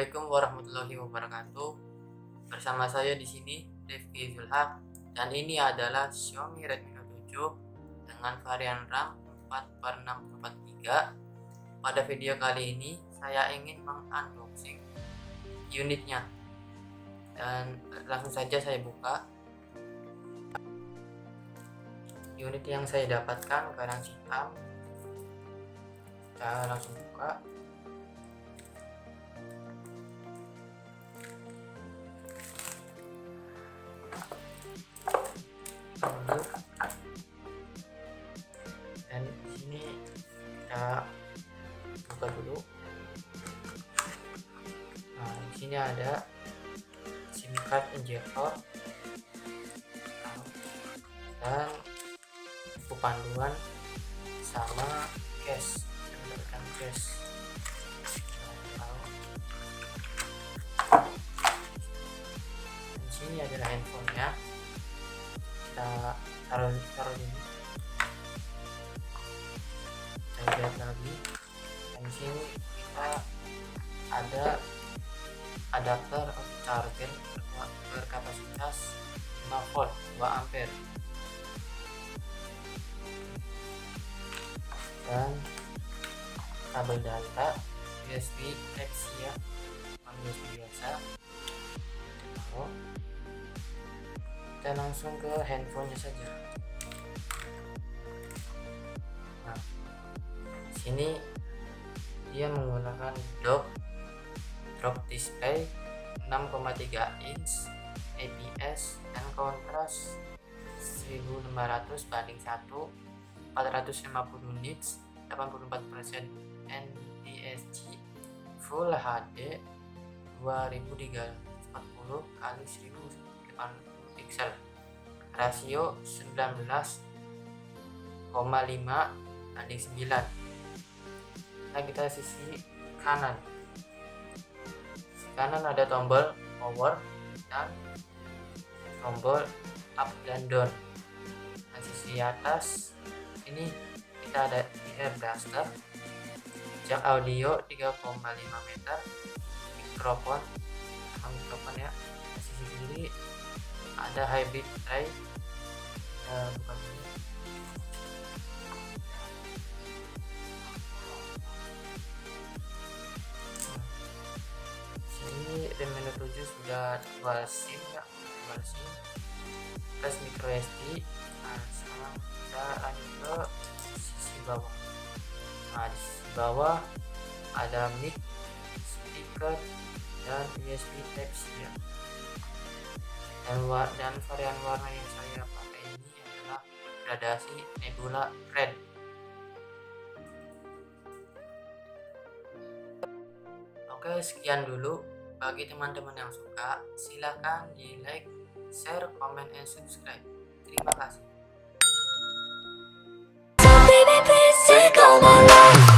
Assalamualaikum warahmatullahi wabarakatuh. Bersama saya di sini Rifki Zulhaq, dan ini adalah Xiaomi Redmi Note 7 dengan varian RAM 4/643. Pada video kali ini saya ingin mengunboxing unitnya, dan langsung saja saya buka. Unit yang saya dapatkan garang hitam. Kita langsung buka. Dan di sini kita buka dulu. Nah, di sini ada SIM card injector dan buku panduan sama case, mendapatkan case. Di sini adalah handphonenya. Kita taruh ini. Kita lihat lagi. Dan di sini kita ada adapter charger berkapasitas 5 volt 2 ampere dan kabel data USB Type-C ya, USB biasa. Kita langsung ke handphonenya saja. Nah, sini dia menggunakan drop display 6,3 inch, IPS dan kontras 1500/1, 450 nits, 84% NTSC, Full HD 2340 x 1080 pixel, rasio 19,5:9. Nah, kita sisi kanan. Sisi kanan ada tombol power dan tombol up dan down. Nah, sisi atas ini kita ada ear blaster, jack audio 3,5 meter, mikrofon ya. Sisi kiri ada hybrid tray, bukan ini. Sini Redmi Note 7 sudah dual SIM ya, dual SIM plus micro SD. Nah, sekarang kita lanjut ke sisi bawah. Nah, di sisi bawah ada mic, speaker dan USB Type-C ya. Dan varian warna yang saya pakai ini adalah gradasi Nebula Red. Oke, sekian dulu. Bagi teman-teman yang suka, silahkan di like, share, comment, and subscribe. Terima kasih. So baby, please take all my love.